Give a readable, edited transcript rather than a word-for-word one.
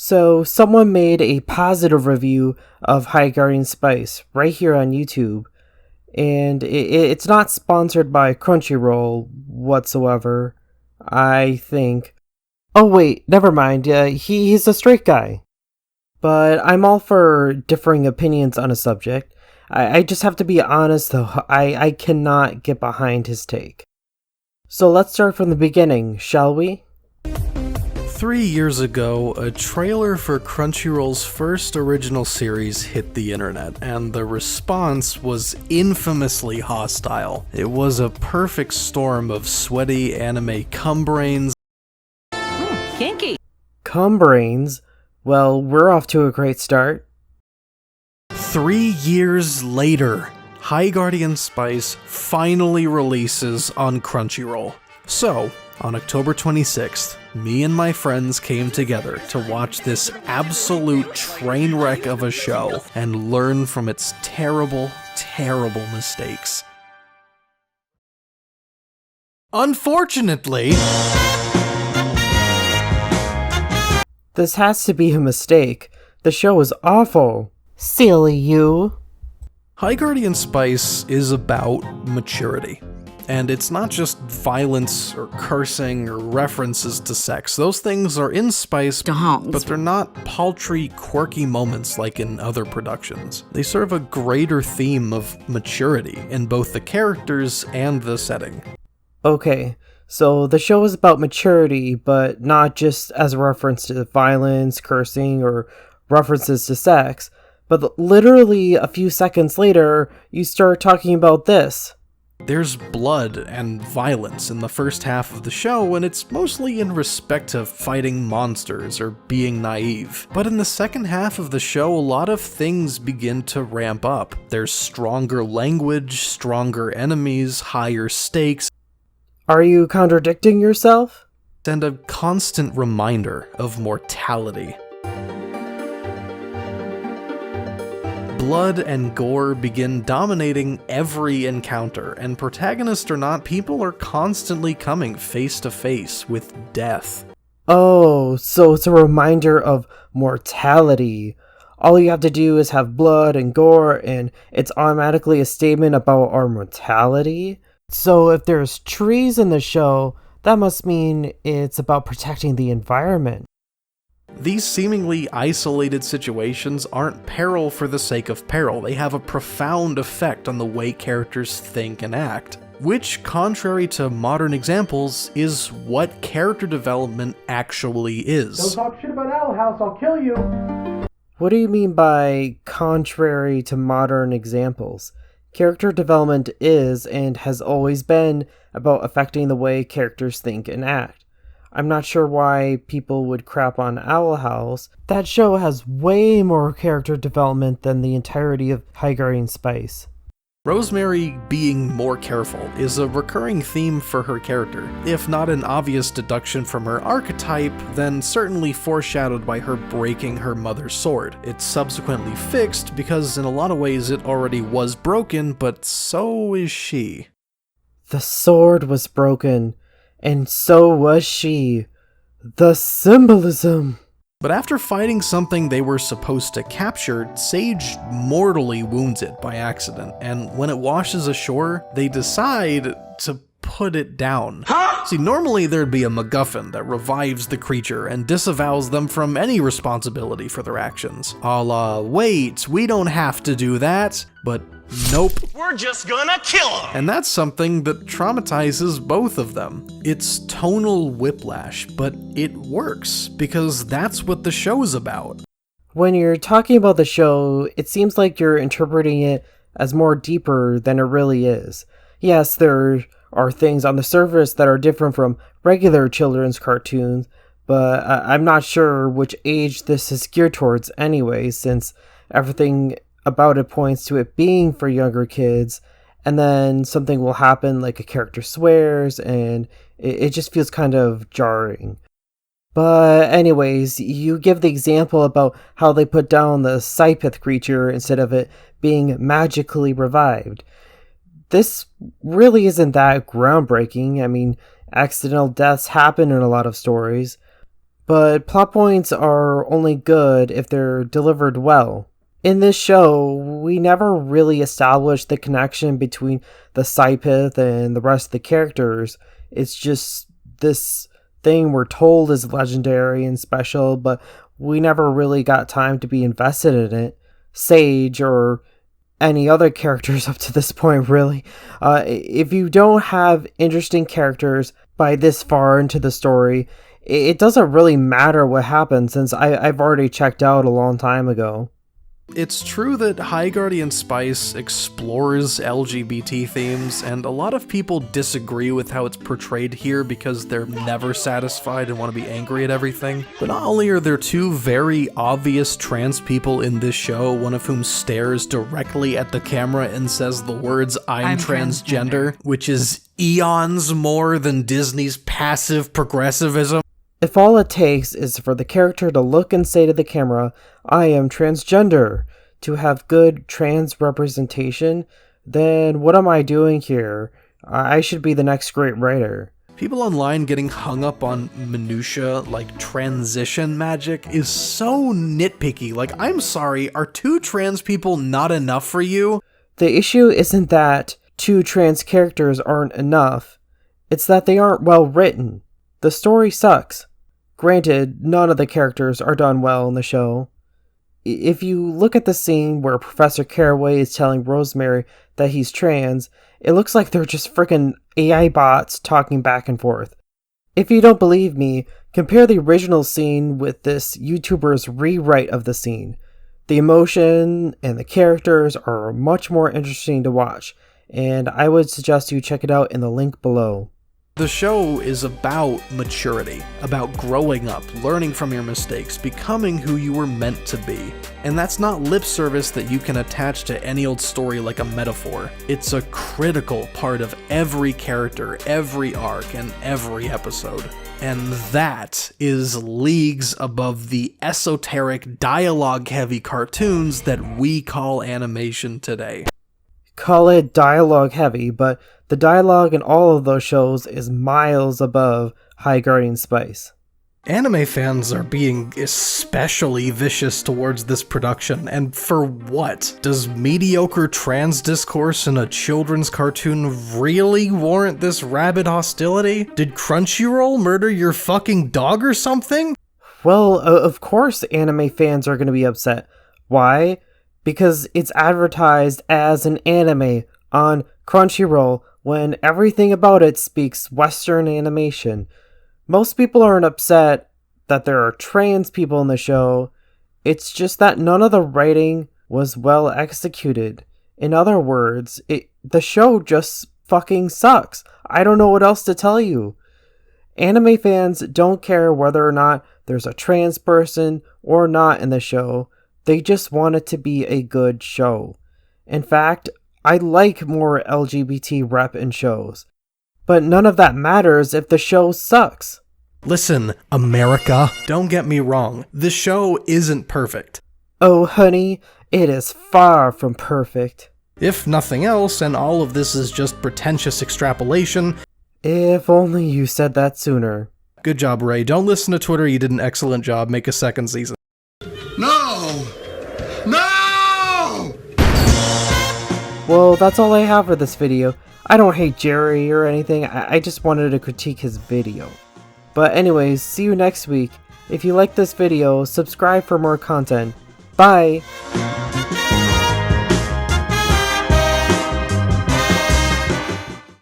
So, someone made a positive review of High Guardian Spice right here on YouTube, and it's not sponsored by Crunchyroll whatsoever, I think. Oh, wait, never mind. He's a straight guy. But I'm all for differing opinions on a subject. I just have to be honest, though. I cannot get behind his take. So let's start from the beginning, shall we? 3 years ago, a trailer for Crunchyroll's first original series hit the internet, and the response was infamously hostile. It was a perfect storm of sweaty anime cumbrains. Kinky! Cumbrains? Well, we're off to a great start. 3 years later, High Guardian Spice finally releases on Crunchyroll. So, on October 26th, me and my friends came together to watch this absolute train wreck of a show and learn from its terrible, terrible mistakes. Unfortunately, This has to be a mistake. The show is awful. Silly you. High Guardian Spice is about maturity. And it's not just violence or cursing or references to sex. Those things are in Spice, but they're not paltry, quirky moments like in other productions. They serve a greater theme of maturity in both the characters and the setting. Okay, so the show is about maturity, but not just as a reference to violence, cursing, or references to sex, but literally a few seconds later, you start talking about this. There's blood and violence in the first half of the show, and it's mostly in respect to fighting monsters or being naive. But in the second half of the show, a lot of things begin to ramp up. There's stronger language, stronger enemies, higher stakes, Are you contradicting yourself? and a constant reminder of mortality. Blood and gore begin dominating every encounter, and protagonists or not, people are constantly coming face to face with death. Oh, so it's a reminder of mortality. All you have to do is have blood and gore, and it's automatically a statement about our mortality. So if there's trees in the show, that must mean it's about protecting the environment. These seemingly isolated situations aren't peril for the sake of peril. They have a profound effect on the way characters think and act, which, contrary to modern examples, is what character development actually is. Don't talk shit about Owl House, I'll kill you! What do you mean by contrary to modern examples? Character development is, and has always been, about affecting the way characters think and act. I'm not sure why people would crap on Owl House. That show has way more character development than the entirety of High Guardian Spice. Rosemary being more careful is a recurring theme for her character. If not an obvious deduction from her archetype, then certainly foreshadowed by her breaking her mother's sword. It's subsequently fixed because in a lot of ways it already was broken, but so is she. The sword was broken, and so was she. The symbolism! But after fighting something they were supposed to capture, Sage mortally wounds it by accident, and when it washes ashore, they decide to put it down. See, normally there'd be a MacGuffin that revives the creature and disavows them from any responsibility for their actions. A la, wait, we don't have to do that, but nope. We're just gonna kill him! And that's something that traumatizes both of them. It's tonal whiplash, but it works, because that's what the show's about. When you're talking about the show, it seems like you're interpreting it as more deeper than it really is. Yes, there are things on the surface that are different from regular children's cartoons, but I'm not sure which age this is geared towards anyway, since everything about it points to it being for younger kids, and then something will happen like a character swears, and it just feels kind of jarring. But anyways, you give the example about how they put down the Scypeth creature instead of it being magically revived. This really isn't that groundbreaking. I mean, accidental deaths happen in a lot of stories. but plot points are only good if they're delivered well. In this show, we never really established the connection between the Scypith and the rest of the characters. It's just this thing we're told is legendary and special, but we never really got time to be invested in it. Sage, or any other characters up to this point, really. If you don't have interesting characters by this far into the story, it doesn't really matter what happens, since I've already checked out a long time ago. It's true that High Guardian Spice explores LGBT themes, and a lot of people disagree with how it's portrayed here because they're never satisfied and want to be angry at everything. But not only are there two very obvious trans people in this show, one of whom stares directly at the camera and says the words, I'm transgender, which is eons more than Disney's passive progressivism. If all it takes is for the character to look and say to the camera, I am transgender, to have good trans representation, then what am I doing here? I should be the next great writer. People online getting hung up on minutia like transition magic is so nitpicky. Like, I'm sorry, are two trans people not enough for you? The issue isn't that two trans characters aren't enough, it's that they aren't well written. The story sucks. Granted, none of the characters are done well in the show. If you look at the scene where Professor Caraway is telling Rosemary that he's trans, it looks like they're just frickin' AI bots talking back and forth. If you don't believe me, compare the original scene with this YouTuber's rewrite of the scene. The emotion and the characters are much more interesting to watch, and I would suggest you check it out in the link below. The show is about maturity, about growing up, learning from your mistakes, becoming who you were meant to be. And that's not lip service that you can attach to any old story like a metaphor. It's a critical part of every character, every arc, and every episode. And that is leagues above the esoteric, dialogue-heavy cartoons that we call animation today. Call it dialogue heavy, but the dialogue in all of those shows is miles above High Guardian Spice. Anime fans are being especially vicious towards this production, and for what? Does mediocre trans discourse in a children's cartoon really warrant this rabid hostility? Did Crunchyroll murder your fucking dog or something? Well, of course anime fans are going to be upset. Why? Because it's advertised as an anime on Crunchyroll when everything about it speaks Western animation. Most people aren't upset that there are trans people in the show, it's just that none of the writing was well executed. In other words, the show just fucking sucks. I don't know what else to tell you. Anime fans don't care whether or not there's a trans person or not in the show. They just want it to be a good show. In fact, I like more LGBT rep in shows. But none of that matters if the show sucks. Listen, America, don't get me wrong, this show isn't perfect. Oh honey, it is far from perfect. If nothing else, and all of this is just pretentious extrapolation. If only you said that sooner. Good job, Ray. Don't listen to Twitter, you did an excellent job. Make a second season. No! No! Well, that's all I have for this video. I don't hate Jerry or anything, I just wanted to critique his video. But anyways, see you next week. If you like this video, subscribe for more content. Bye!